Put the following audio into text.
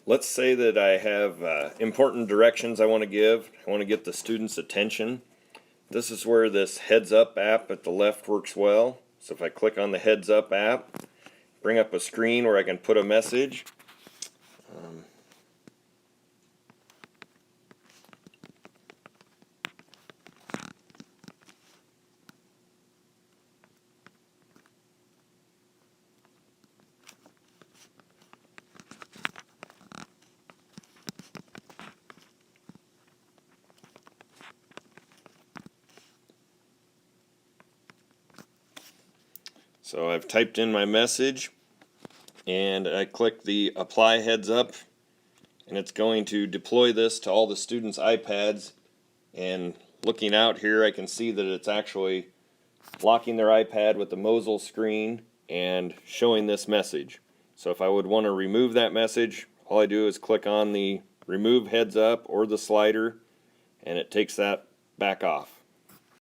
Let's say that I have important directions I want to give. I want to get the student's attention. This is where this heads up app at the left works well. So if I click on the heads up app, bring up a screen where I can put a message. So I've typed in my message and I click the apply heads up, and it's going to deploy this to all the students' iPads. And looking out here, I can see that it's actually locking their iPad with the Mosyle screen and showing this message. So if I would want to remove that message, all I do is click on the remove heads up or the slider, and it takes that back off.